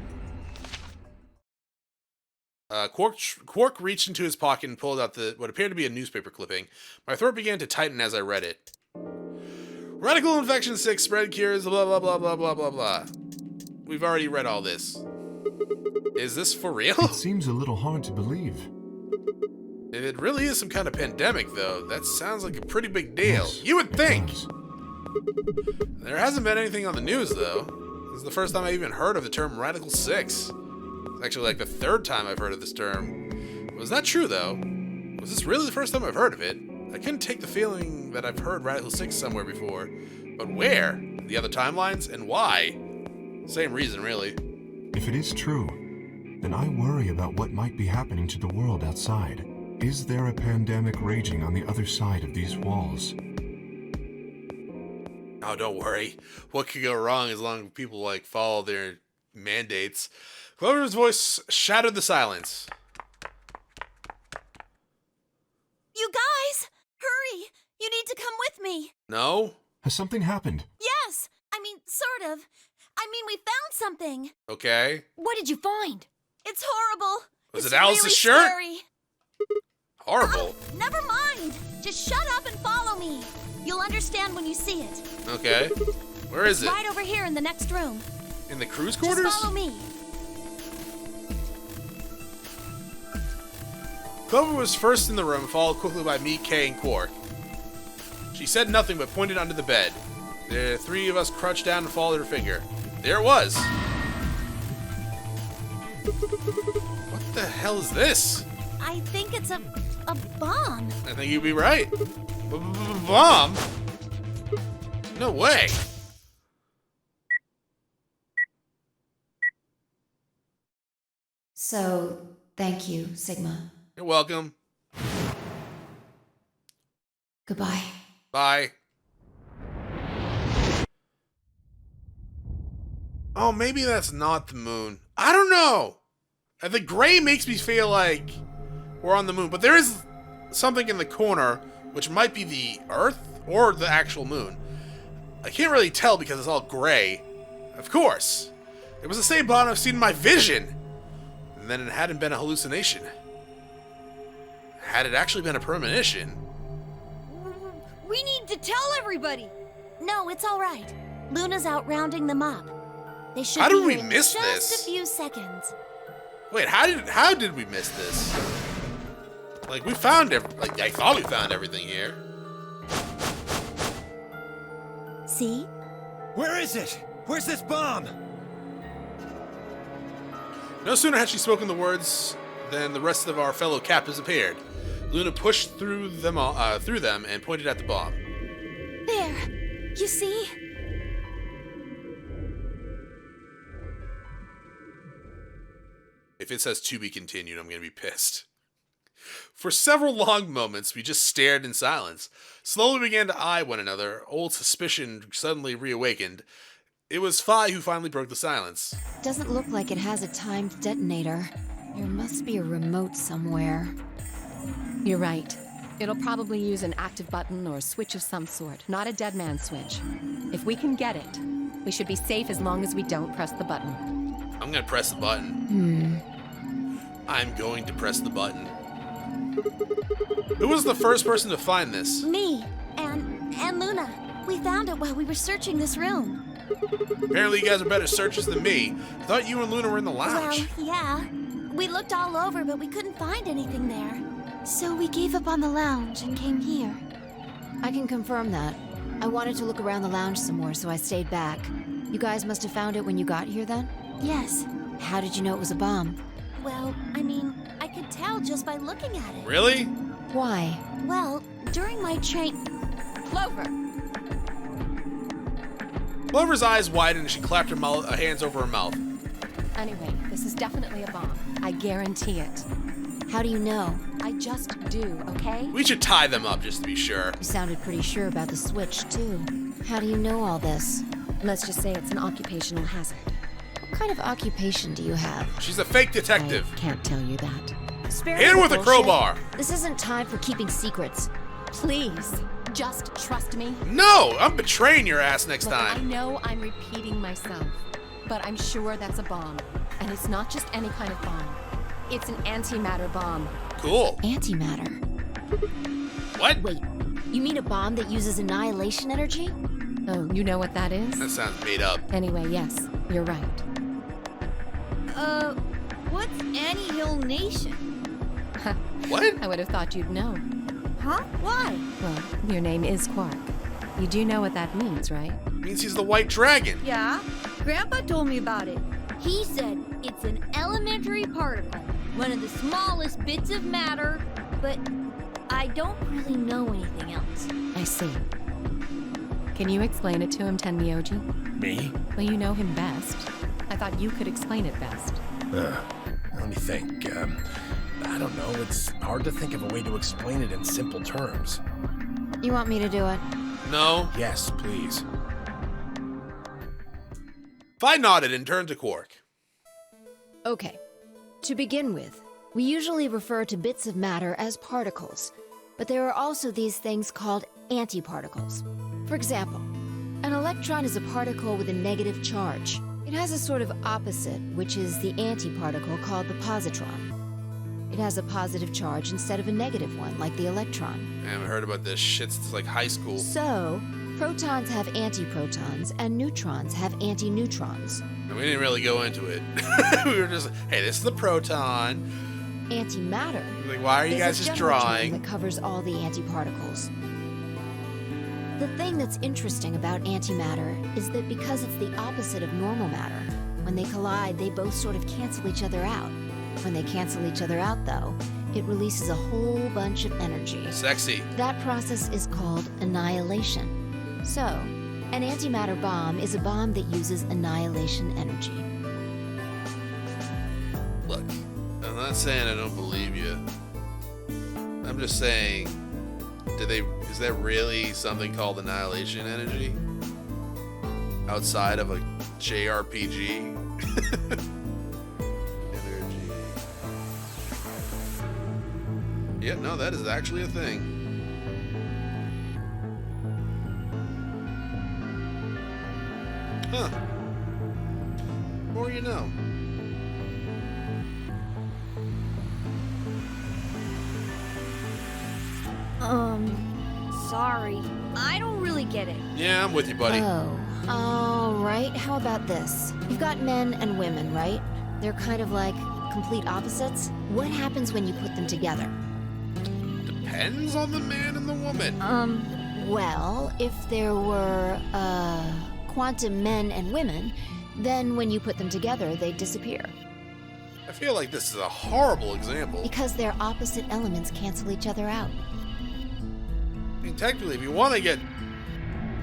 [SPEAKER 1] Quark reached into his pocket and pulled out what appeared to be a newspaper clipping. My throat began to tighten as I read it. Radical infection 6 spread cures, blah, blah, blah, blah, blah, blah, blah. We've already read all this. Is this for real?
[SPEAKER 10] It seems a little hard to believe.
[SPEAKER 1] If it really is some kind of pandemic, though, that sounds like a pretty big deal.
[SPEAKER 10] Yes,
[SPEAKER 1] You would
[SPEAKER 10] it
[SPEAKER 1] think!
[SPEAKER 10] does.
[SPEAKER 1] There hasn't been anything on the news, though. This is the first time I even heard of the term Radical 6. It's actually like the third time I've heard of this term. Was that true, though? Was this really the first time I've heard of it? I couldn't take the feeling that I've heard Radical 6 somewhere before. But where? The other timelines? And why? Same reason, really.
[SPEAKER 10] If it is true, then I worry about what might be happening to the world outside. Is there a pandemic raging on the other side of these walls?
[SPEAKER 1] Oh, don't worry. What could go wrong as long as people, follow their mandates? Clover's voice shattered the silence.
[SPEAKER 6] You guys! Hurry! You need to come with me!
[SPEAKER 1] No?
[SPEAKER 10] Has something happened?
[SPEAKER 6] Yes! I mean, sort of. I mean, we found something.
[SPEAKER 1] Okay.
[SPEAKER 3] What did you find?
[SPEAKER 6] It's horrible.
[SPEAKER 1] Was
[SPEAKER 6] It's
[SPEAKER 1] it Alice's
[SPEAKER 6] really
[SPEAKER 1] shirt?
[SPEAKER 6] Scary.
[SPEAKER 1] Horrible.
[SPEAKER 6] Never mind. Just shut up and follow me. You'll understand when you see it.
[SPEAKER 1] Okay. Where is it?
[SPEAKER 6] Right over here in the next room.
[SPEAKER 1] In the crew's quarters?
[SPEAKER 6] Just follow me.
[SPEAKER 1] Clover was first in the room, followed quickly by me, Kay, and Quark. She said nothing but pointed under the bed. The three of us crouched down and followed her finger. There it was. What the hell is this?
[SPEAKER 6] I think it's a bomb.
[SPEAKER 1] I think you'd be right. Bomb? No way.
[SPEAKER 4] So, thank you, Sigma.
[SPEAKER 1] You're welcome.
[SPEAKER 4] Goodbye.
[SPEAKER 1] Bye. Oh, maybe that's not the moon. I don't know. The gray makes me feel like we're on the moon, but there is something in the corner which might be the Earth or the actual moon. I can't really tell because it's all gray. Of course. It was the same bond I've seen in my vision. And then it hadn't been a hallucination. Had it actually been a premonition?
[SPEAKER 3] We need to tell everybody.
[SPEAKER 6] No, it's all right. Luna's out rounding them up. They should
[SPEAKER 1] How
[SPEAKER 6] be
[SPEAKER 1] did we
[SPEAKER 6] here in
[SPEAKER 1] miss
[SPEAKER 6] just
[SPEAKER 1] this?
[SPEAKER 6] a few seconds.
[SPEAKER 1] Wait, how did we miss this? Like, we found I thought we found everything here.
[SPEAKER 6] See?
[SPEAKER 7] Where is it? Where's this bomb?
[SPEAKER 1] No sooner had she spoken the words than the rest of our fellow captives appeared. Luna pushed through them and pointed at the bomb.
[SPEAKER 6] There. You see?
[SPEAKER 1] If it says to be continued, I'm going to be pissed. For several long moments, we just stared in silence. Slowly began to eye one another. Old suspicion suddenly reawakened. It was Phi who finally broke the silence.
[SPEAKER 9] Doesn't look like it has a timed detonator.
[SPEAKER 4] There must be a remote somewhere.
[SPEAKER 11] You're right. It'll probably use an active button or a switch of some sort, not a dead man switch. If we can get it, we should be safe as long as we don't press the button.
[SPEAKER 1] I'm gonna press the button. I'm going to press the button. Who was the first person to find this?
[SPEAKER 6] Me and Luna. We found it while we were searching this room.
[SPEAKER 1] Apparently you guys are better searchers than me. I thought you and Luna were in the lounge.
[SPEAKER 6] Well, yeah. We looked all over, but we couldn't find anything there. So we gave up on the lounge and came here.
[SPEAKER 4] I can confirm that. I wanted to look around the lounge some more, so I stayed back. You guys must have found it when you got here then?
[SPEAKER 6] Yes.
[SPEAKER 4] How did you know it was a bomb?
[SPEAKER 6] Well, I mean, I could tell just by looking at it.
[SPEAKER 1] Really?
[SPEAKER 4] Why?
[SPEAKER 6] Well, during my train...
[SPEAKER 11] Clover!
[SPEAKER 1] Clover's eyes widened and she clapped her hands over her mouth.
[SPEAKER 11] Anyway, this is definitely a bomb. I guarantee it.
[SPEAKER 4] How do you know?
[SPEAKER 11] I just do, okay?
[SPEAKER 1] We should tie them up just to be sure.
[SPEAKER 4] You sounded pretty sure about the switch, too. How do you know all this?
[SPEAKER 11] Let's just say it's an occupational hazard.
[SPEAKER 4] What kind of occupation do you have?
[SPEAKER 1] She's a fake detective.
[SPEAKER 11] I can't tell you that.
[SPEAKER 4] Spare
[SPEAKER 1] Hit her
[SPEAKER 4] me
[SPEAKER 1] with a
[SPEAKER 4] bullshit.
[SPEAKER 1] crowbar.
[SPEAKER 4] This isn't time for keeping secrets.
[SPEAKER 11] Please, just trust me.
[SPEAKER 1] No, I'm betraying your ass next
[SPEAKER 11] Look, I
[SPEAKER 1] time.
[SPEAKER 11] know I'm repeating myself, but I'm sure that's a bomb. And it's not just any kind of bomb. It's an antimatter bomb.
[SPEAKER 1] Cool.
[SPEAKER 4] Antimatter.
[SPEAKER 1] What?
[SPEAKER 4] Wait, you mean a bomb that uses annihilation energy?
[SPEAKER 11] Oh, you know what that is?
[SPEAKER 1] That sounds made up.
[SPEAKER 11] Anyway, yes, you're right.
[SPEAKER 3] What's annihilation?
[SPEAKER 1] What?
[SPEAKER 11] I would have thought you'd know.
[SPEAKER 3] Huh? Why?
[SPEAKER 11] Well, your name is Quark. You do know what that means, right?
[SPEAKER 1] Means he's the white dragon.
[SPEAKER 3] Yeah, Grandpa told me about it. He said it's an elementary particle, one of the smallest bits of matter, but I don't really know anything else.
[SPEAKER 11] I see. Can you explain it to him, Tenmyoji?
[SPEAKER 8] Me?
[SPEAKER 11] Well, you know him best. I thought you could explain it best.
[SPEAKER 8] Let me think. I don't know. It's hard to think of a way to explain it in simple terms.
[SPEAKER 4] You want me to do it?
[SPEAKER 1] No.
[SPEAKER 8] Yes, please.
[SPEAKER 1] I nodded and turned to Quark.
[SPEAKER 4] Okay. To begin with, we usually refer to bits of matter as particles, but there are also these things called antiparticles. For example, an electron is a particle with a negative charge. It has a sort of opposite, which is the antiparticle called the positron. It has a positive charge instead of a negative one, like the electron.
[SPEAKER 1] I haven't heard about this shit since like high school.
[SPEAKER 4] So, protons have antiprotons, and neutrons have antineutrons.
[SPEAKER 1] And we didn't really go into it. We were just, hey, this is the proton.
[SPEAKER 4] Antimatter
[SPEAKER 1] Like, why are you
[SPEAKER 4] is
[SPEAKER 1] guys
[SPEAKER 4] a
[SPEAKER 1] just
[SPEAKER 4] general term
[SPEAKER 1] drawing?
[SPEAKER 4] that covers all the antiparticles. The thing that's interesting about antimatter is that because it's the opposite of normal matter, when they collide, they both sort of cancel each other out. When they cancel each other out, though, it releases a whole bunch of energy.
[SPEAKER 1] Sexy.
[SPEAKER 4] That process is called annihilation. So, an antimatter bomb is a bomb that uses annihilation energy.
[SPEAKER 1] Look, I'm not saying I don't believe you. I'm just saying, is there really something called annihilation energy? Outside of a JRPG? Energy. Yeah, no, that is actually a thing. Huh. More you know.
[SPEAKER 3] Sorry. I don't really get it.
[SPEAKER 1] Yeah, I'm with you, buddy.
[SPEAKER 4] Oh, all right. How about this? You've got men and women, right? They're kind of like complete opposites. What happens when you put them together?
[SPEAKER 1] Depends on the man and the woman.
[SPEAKER 4] Well, if there were, quantum men and women, then when you put them together, they'd disappear.
[SPEAKER 1] I feel like this is a horrible example.
[SPEAKER 4] Because their opposite elements cancel each other out.
[SPEAKER 1] I mean, technically, if you want to get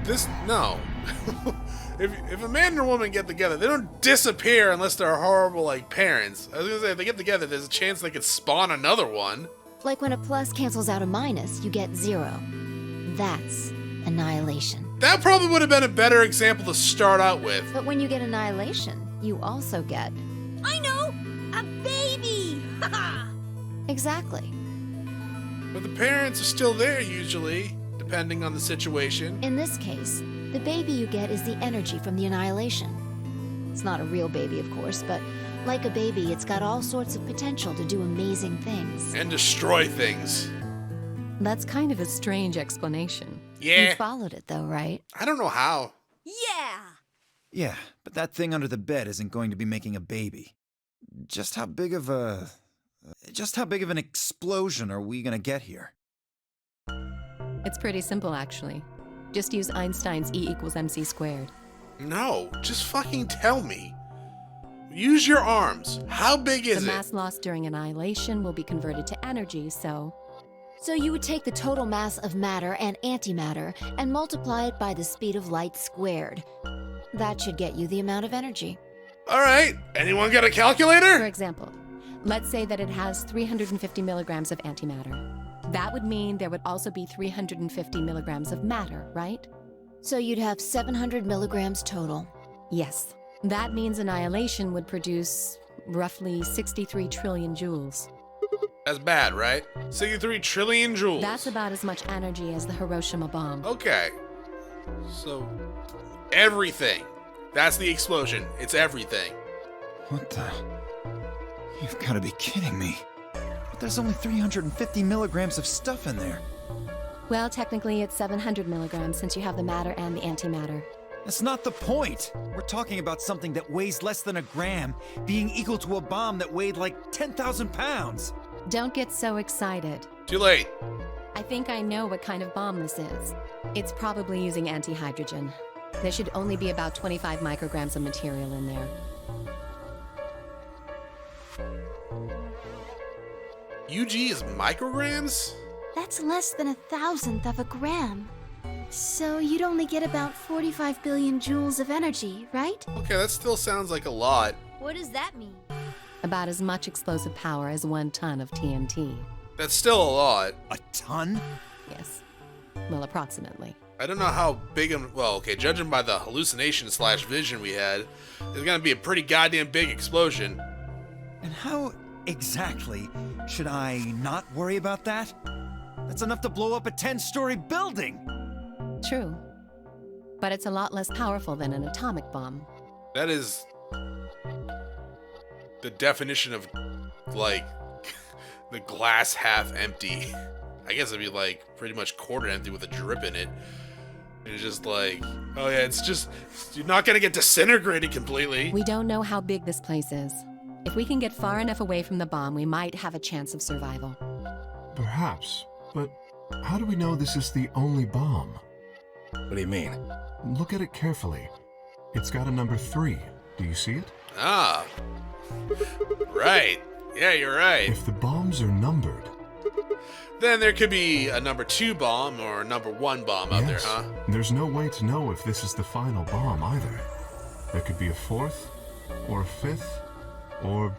[SPEAKER 1] this, no. if a man and a woman get together, they don't disappear unless they're horrible, like, parents. I was gonna say, if they get together, there's a chance they could spawn another one.
[SPEAKER 4] Like when a plus cancels out a minus, you get 0. That's annihilation.
[SPEAKER 1] That probably would have been a better example to start out with.
[SPEAKER 4] But when you get annihilation, you also get...
[SPEAKER 3] I know! A baby!
[SPEAKER 6] Exactly.
[SPEAKER 1] But the parents are still there usually, depending on the situation.
[SPEAKER 4] In this case, the baby you get is the energy from the annihilation. It's not a real baby, of course, but like a baby, it's got all sorts of potential to do amazing things.
[SPEAKER 1] And destroy things.
[SPEAKER 11] That's kind of a strange explanation.
[SPEAKER 1] Yeah.
[SPEAKER 4] You followed it, though, right?
[SPEAKER 1] I don't know how.
[SPEAKER 3] Yeah!
[SPEAKER 7] Yeah, but that thing under the bed isn't going to be making a baby. Just how big of an explosion are we gonna get here?
[SPEAKER 11] It's pretty simple, actually. Just use Einstein's E equals mc squared.
[SPEAKER 1] No, just fucking tell me. Use your arms. How big is
[SPEAKER 11] The
[SPEAKER 1] it?
[SPEAKER 11] mass lost during annihilation will be converted to energy, so...
[SPEAKER 4] So you would take the total mass of matter and antimatter and multiply it by the speed of light squared. That should get you the amount of energy.
[SPEAKER 1] All right. Anyone got a
[SPEAKER 11] For
[SPEAKER 1] calculator?
[SPEAKER 11] example, let's say that it has 350 milligrams of antimatter. That would mean there would also be 350 milligrams of matter, right?
[SPEAKER 4] So you'd have 700 milligrams total.
[SPEAKER 11] Yes. That means annihilation would produce roughly 63 trillion joules.
[SPEAKER 1] That's bad, right? 63 trillion joules.
[SPEAKER 11] That's about as much energy as the Hiroshima bomb.
[SPEAKER 1] Okay. So, everything. That's the explosion. It's everything.
[SPEAKER 7] What the? You've got to be kidding me. But there's only 350 milligrams of stuff in there.
[SPEAKER 11] Well, technically it's 700 milligrams since you have the matter and the antimatter.
[SPEAKER 7] That's not the point. We're talking about something that weighs less than a gram being equal to a bomb that weighed like 10,000 pounds.
[SPEAKER 11] Don't get so excited.
[SPEAKER 1] Too late.
[SPEAKER 11] I think I know what kind of bomb this is. It's probably using antihydrogen. There should only be about 25 micrograms of material in there.
[SPEAKER 1] UG is micrograms?
[SPEAKER 6] That's less than 1,000th of a gram. So you'd only get about 45 billion joules of energy, right?
[SPEAKER 1] Okay, that still sounds like a lot.
[SPEAKER 3] What does that mean?
[SPEAKER 11] About as much explosive power as 1 ton of TNT.
[SPEAKER 1] That's still a lot.
[SPEAKER 7] A ton?
[SPEAKER 11] Yes. Well, approximately.
[SPEAKER 1] I don't know how big well, okay, judging by the hallucination / vision we had, there's gonna be a pretty goddamn big explosion.
[SPEAKER 7] And how exactly should I not worry about that? That's enough to blow up a 10-story building!
[SPEAKER 11] True. But it's a lot less powerful than an atomic bomb.
[SPEAKER 1] That is the definition of, like, the glass half empty. I guess it'd be like pretty much quarter empty with a drip in it. And it's just like, oh yeah, it's just, you're not gonna get disintegrated completely.
[SPEAKER 11] We don't know how big this place is. If we can get far enough away from the bomb, we might have a chance of survival.
[SPEAKER 10] Perhaps, but how do we know this is the only bomb?
[SPEAKER 8] What do you mean?
[SPEAKER 10] Look at it carefully. It's got a number 3. Do you see it?
[SPEAKER 1] Ah. Right. Yeah, you're right.
[SPEAKER 10] If the bombs are numbered...
[SPEAKER 1] Then there could be a number 2 bomb or a number 1 bomb out there, huh?
[SPEAKER 10] There's no way to know if this is the final bomb either. There could be a 4th, or a 5th, or...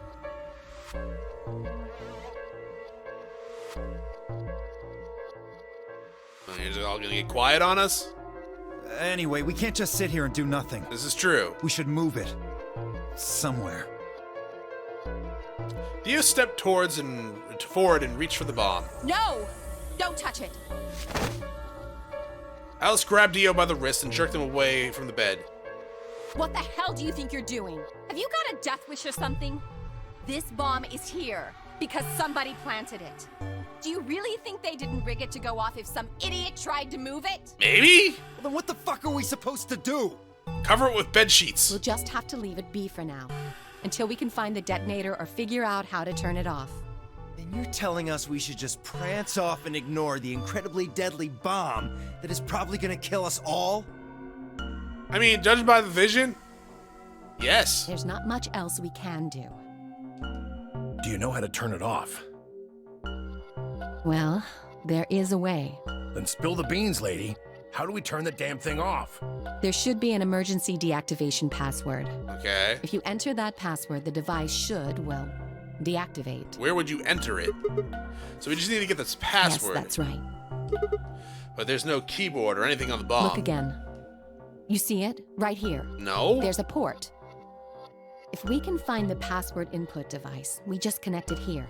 [SPEAKER 1] You're just all gonna get quiet on us?
[SPEAKER 7] Anyway, we can't just sit here and do nothing.
[SPEAKER 1] This is true.
[SPEAKER 7] We should move it. Somewhere.
[SPEAKER 1] Dio stepped forward and reached for the bomb.
[SPEAKER 11] No! Don't touch it!
[SPEAKER 1] Alice grabbed Dio by the wrist and jerked him away from the bed.
[SPEAKER 11] What the hell do you think you're doing? Have you got a death wish or something? This bomb is here because somebody planted it. Do you really think they didn't rig it to go off if some idiot tried to move it?
[SPEAKER 1] Maybe?
[SPEAKER 7] Well, then what the fuck are we supposed to do?
[SPEAKER 1] Cover it with bed sheets.
[SPEAKER 11] We'll just have to leave it be for now, until we can find the detonator or figure out how to turn it off.
[SPEAKER 12] And you're telling us we should just prance off and ignore the incredibly deadly bomb that is probably gonna kill us all?
[SPEAKER 1] I mean, judging by the vision, yes.
[SPEAKER 11] There's not much else we can do.
[SPEAKER 8] Do you know how to turn it off?
[SPEAKER 11] Well, there is a way.
[SPEAKER 8] Then spill the beans, lady. How do we turn the damn thing off?
[SPEAKER 11] There should be an emergency deactivation password.
[SPEAKER 1] Okay.
[SPEAKER 11] If you enter that password, the device should, well, deactivate.
[SPEAKER 1] Where would you enter it? So we just need to get this password.
[SPEAKER 11] Yes, that's right.
[SPEAKER 1] But there's no keyboard or anything on the bomb.
[SPEAKER 11] Look again. You see it? Right here.
[SPEAKER 1] No?
[SPEAKER 11] There's a port. If we can find the password input device, we just connect it here.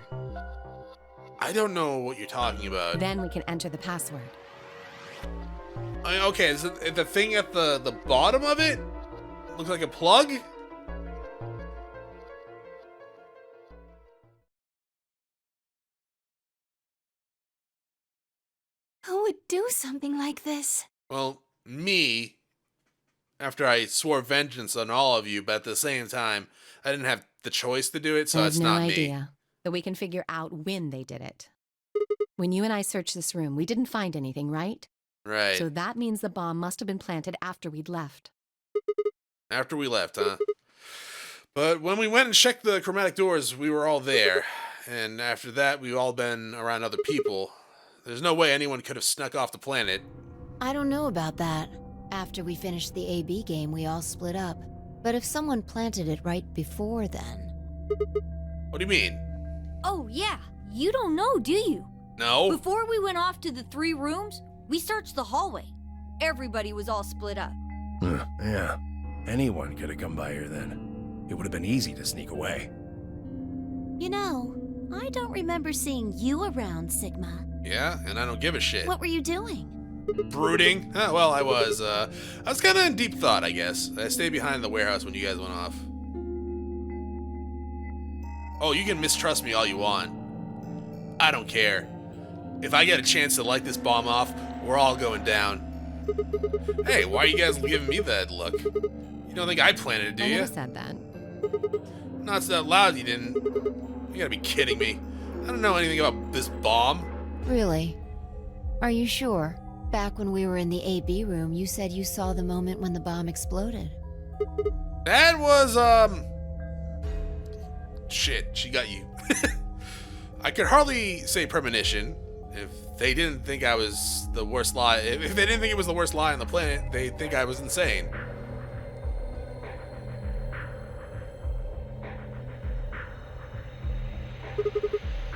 [SPEAKER 1] I don't know what you're talking about.
[SPEAKER 11] Then we can enter the password.
[SPEAKER 1] Okay, is it the thing at the bottom of it? Looks like a plug?
[SPEAKER 6] Who would do something like this?
[SPEAKER 1] Well, me, after I swore vengeance on all of you, but at the same time, I didn't have the choice to do it, so
[SPEAKER 11] I
[SPEAKER 1] it's
[SPEAKER 11] have no
[SPEAKER 1] not
[SPEAKER 11] idea,
[SPEAKER 1] me.
[SPEAKER 11] but we can figure out when they did it. When you and I searched this room, we didn't find anything, right?
[SPEAKER 1] Right.
[SPEAKER 11] So that means the bomb must have been planted after we'd left.
[SPEAKER 1] After we left, huh? But when we went and checked the chromatic doors, we were all there. And after that, we've all been around other people. There's no way anyone could have snuck off the planet.
[SPEAKER 9] I don't know about that. After we finished the AB game, we all split up. But if someone planted it right before then...
[SPEAKER 1] What do you mean?
[SPEAKER 3] Oh, yeah. You don't know, do you?
[SPEAKER 1] No.
[SPEAKER 3] Before we went off to the 3 rooms, we searched the hallway. Everybody was all split up.
[SPEAKER 8] Yeah. Anyone could have come by here then. It would have been easy to sneak away.
[SPEAKER 13] You know, I don't remember seeing you around, Sigma.
[SPEAKER 1] Yeah, and I don't give a shit.
[SPEAKER 13] What were you doing?
[SPEAKER 1] Brooding? Well, I was kind of in deep thought, I guess. I stayed behind in the warehouse when you guys went off. Oh, you can mistrust me all you want. I don't care. If I get a chance to light this bomb off, we're all going down. Hey, why are you guys giving me that look? You don't think I planted it, do you?
[SPEAKER 11] I never said that.
[SPEAKER 1] Not so loud, you didn't. You gotta be kidding me. I don't know anything about this bomb.
[SPEAKER 9] Really? Are you sure? Back when we were in the AB room, you said you saw the moment when the bomb exploded.
[SPEAKER 1] That was, shit, she got you. I could hardly say premonition. If they didn't think I was the worst lie, if they didn't think it was the worst lie on the planet, they'd think I was insane.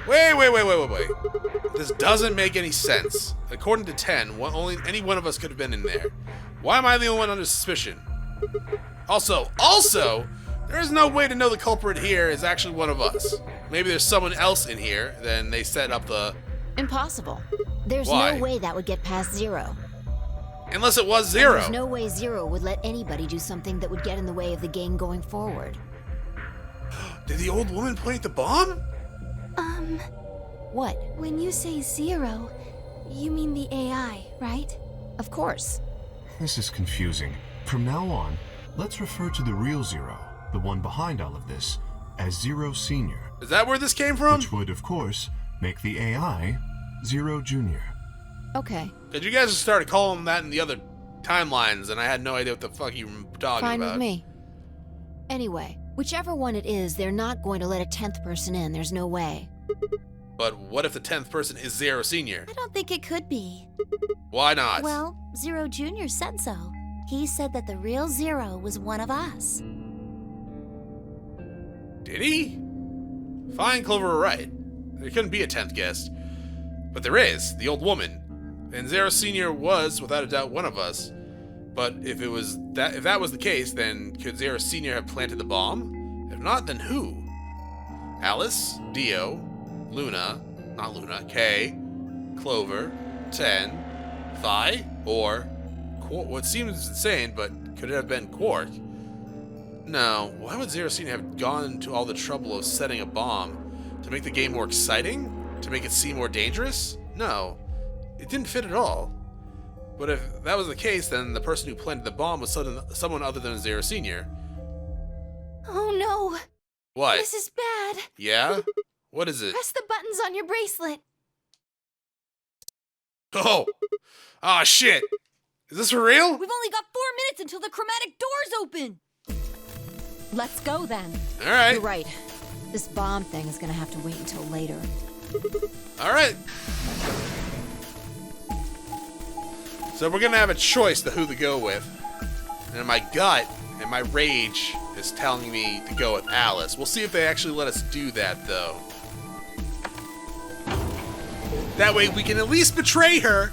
[SPEAKER 1] Wait. This doesn't make any sense. According to 10, any one of us could have been in there. Why am I the only one under suspicion? Also, there is no way to know the culprit here is actually one of us. Maybe there's someone else in here, then they set up the...
[SPEAKER 9] Impossible. There's
[SPEAKER 1] Why?
[SPEAKER 9] no way that would get past Zero.
[SPEAKER 1] Unless it was
[SPEAKER 9] And
[SPEAKER 1] Zero.
[SPEAKER 9] there's no way Zero would let anybody do something that would get in the way of the game going forward.
[SPEAKER 1] Did the old woman plant the bomb?
[SPEAKER 9] What?
[SPEAKER 6] When you say Zero, you mean the AI, right?
[SPEAKER 9] Of course.
[SPEAKER 10] This is confusing. From now on, let's refer to the real Zero, the one behind all of this, as Zero Senior.
[SPEAKER 1] Is that where this came from?
[SPEAKER 10] Which would, of course, make the AI Zero Junior.
[SPEAKER 9] Okay.
[SPEAKER 1] Because you guys started calling them that in the other timelines, and I had no idea what the fuck you were talking
[SPEAKER 9] Fine
[SPEAKER 1] about.
[SPEAKER 9] with me. Anyway, whichever one it is, they're not going to let a 10th person in. There's no way.
[SPEAKER 1] But what if the 10th person is Zero Senior?
[SPEAKER 13] I don't think it could be.
[SPEAKER 1] Why not?
[SPEAKER 13] Well, Zero Jr. said so. He said that the real Zero was one of us.
[SPEAKER 1] Did he? Fine, Clover were right. There couldn't be a 10th guest. But there is, the old woman. And Zero Senior was, without a doubt, one of us. But if that was the case, then could Zero Senior have planted the bomb? If not, then who? Alice, Dio, Kay, Clover, 10, Phi, or what seems insane, but could it have been Quark? No, why would Zero Senior have gone to all the trouble of setting a bomb? To make the game more exciting? To make it seem more dangerous? No, it didn't fit at all. But if that was the case, then the person who planted the bomb was someone other than Zero Senior.
[SPEAKER 6] Oh no!
[SPEAKER 1] What?
[SPEAKER 6] This is bad.
[SPEAKER 1] Yeah? What is it?
[SPEAKER 6] Press the buttons on your bracelet.
[SPEAKER 1] Oh! Ah, shit! Is this for real?
[SPEAKER 3] We've only got 4 minutes until the chromatic doors open.
[SPEAKER 11] Let's go then.
[SPEAKER 1] All right.
[SPEAKER 9] You're right. This bomb thing is gonna have to wait until later.
[SPEAKER 1] All right. So we're gonna have a choice to who to go with. And my gut and my rage is telling me to go with Alice. We'll see if they actually let us do that, though. That way we can at least betray her.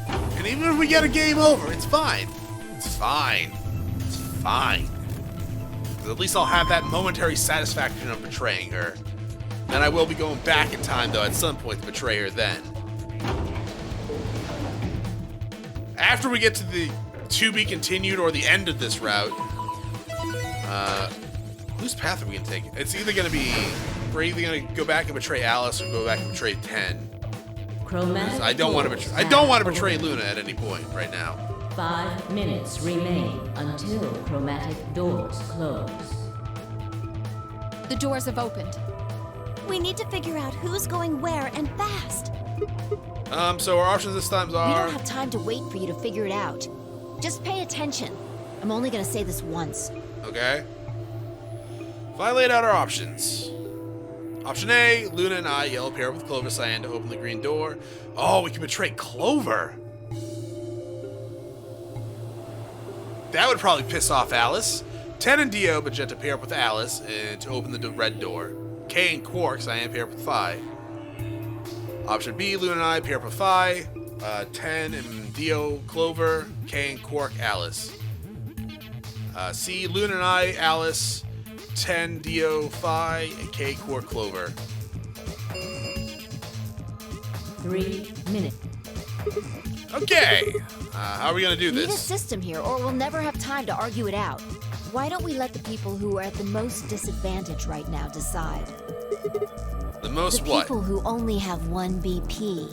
[SPEAKER 1] And even if we get a game over, it's fine. It's fine. It's fine. 'Cause at least I'll have that momentary satisfaction of betraying her. Then I will be going back in time, though, at some point to betray her then. After we get to the to be continued or the end of this route, whose path are we going to take? It's either going to be, we're either going to go back and betray Alice or go back and betray 10. I don't want to betray Luna at any point right now.
[SPEAKER 2] 5 minutes remain until chromatic doors close.
[SPEAKER 11] The doors have opened.
[SPEAKER 13] We need to figure out who's going where and fast.
[SPEAKER 1] So our options this time
[SPEAKER 4] We
[SPEAKER 1] are...
[SPEAKER 4] don't have time to wait for you to figure it out. Just pay attention. I'm only gonna say this once.
[SPEAKER 1] Okay. If I laid out our options. Option A, Luna and I yellow pair up with Clover Cyan to open the green door. Oh, we can betray Clover. That would probably piss off Alice. 10 and Dio Magenta pair up with Alice and to open the red door. K and Quark Cyan pair up with Phi. Option B, Luna and I pair up with Phi. 10 and Dio Clover. K and Quark Alice. C, Luna and I Alice. 10 Dio Phi and K Quark Clover.
[SPEAKER 2] 3 minutes.
[SPEAKER 1] Okay. How are we gonna do
[SPEAKER 4] We need a
[SPEAKER 1] this?
[SPEAKER 4] system here, or we'll never have time to argue it out. Why don't we let the people who are at the most disadvantage right now decide?
[SPEAKER 1] The most
[SPEAKER 4] The
[SPEAKER 1] what?
[SPEAKER 4] people who only have 1 BP.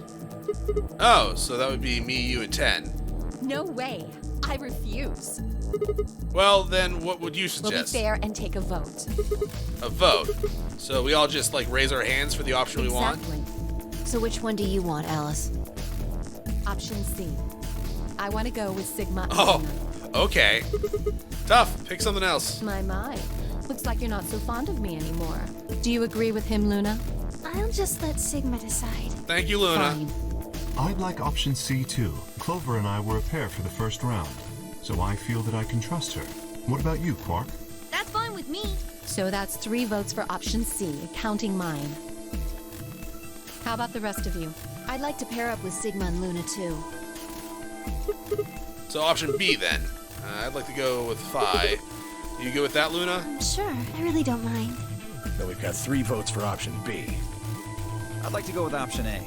[SPEAKER 1] Oh, so that would be me, you, and 10.
[SPEAKER 11] No way. I refuse.
[SPEAKER 1] Well, then what would you
[SPEAKER 11] We'll be
[SPEAKER 1] suggest?
[SPEAKER 11] fair and take a vote.
[SPEAKER 1] A vote. So we all just like raise our hands for the option we want?
[SPEAKER 11] Exactly.
[SPEAKER 4] So which one do you want, Alice?
[SPEAKER 11] Option C. I want to go with Sigma and
[SPEAKER 1] Oh,
[SPEAKER 11] Luna.
[SPEAKER 1] okay. Tough. Pick something else.
[SPEAKER 11] My. Looks like you're not so fond of me anymore. Do you agree with him, Luna?
[SPEAKER 6] I'll just let Sigma decide.
[SPEAKER 1] Thank you, Luna.
[SPEAKER 11] Fine.
[SPEAKER 10] I'd like option C too. Clover and I were a pair for the first round, so I feel that I can trust her. What about you, Quark?
[SPEAKER 3] That's fine with me.
[SPEAKER 11] So that's 3 votes for option C, counting mine. How about the rest of you?
[SPEAKER 4] I'd like to pair up with Sigma and Luna too.
[SPEAKER 1] So option B then. I'd like to go with Phi. You good with that, Luna?
[SPEAKER 6] Sure, I really don't mind.
[SPEAKER 8] Then we've got 3 votes for option B.
[SPEAKER 7] I'd like to go with option A.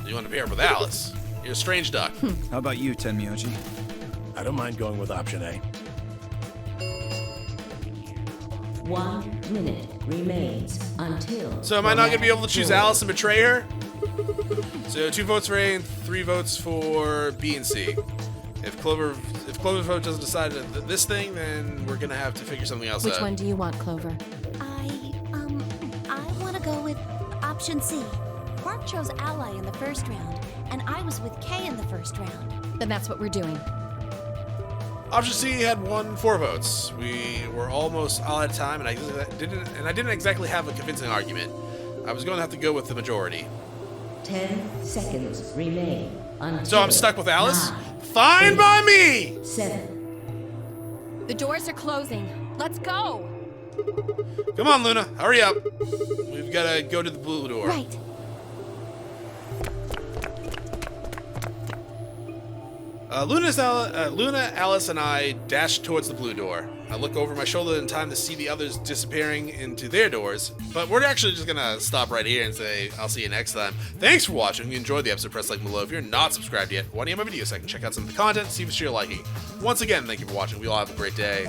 [SPEAKER 1] You want to pair up with Alice? You're a strange duck.
[SPEAKER 7] How about you, Tenmyoji?
[SPEAKER 8] I don't mind going with option A.
[SPEAKER 2] 1 minute remains until.
[SPEAKER 1] So am I not going to be able to choose Alice and betray her? So 2 votes for A and 3 votes for B and C. If Clover's vote doesn't decide this thing, then we're going to have to figure something else out.
[SPEAKER 11] Which one do you want, Clover?
[SPEAKER 13] I want to go with option C. Quark chose Ally in the first round, and I was with K in the first round.
[SPEAKER 11] Then that's what we're doing.
[SPEAKER 1] Option C had 4 votes. We were almost all out of time, and I didn't exactly have a convincing argument. I was going to have to go with the majority.
[SPEAKER 2] 10 seconds remain until.
[SPEAKER 1] So I'm stuck with Alice?
[SPEAKER 2] 9,
[SPEAKER 1] Fine
[SPEAKER 2] 8,
[SPEAKER 1] by me!
[SPEAKER 2] 7.
[SPEAKER 11] The doors are closing. Let's go!
[SPEAKER 1] Come on, Luna, hurry up. We've got to go to the blue door.
[SPEAKER 6] Right.
[SPEAKER 1] Luna, Alice, and I dash towards the blue door. I look over my shoulder in time to see the others disappearing into their doors, but we're actually just gonna stop right here and say, I'll see you next time. Thanks for watching. If you enjoyed the episode, press like below. If you're not subscribed yet, why don't you have my video so I can check out some of the content, see if it's your liking. Once again, thank you for watching. We all have a great day.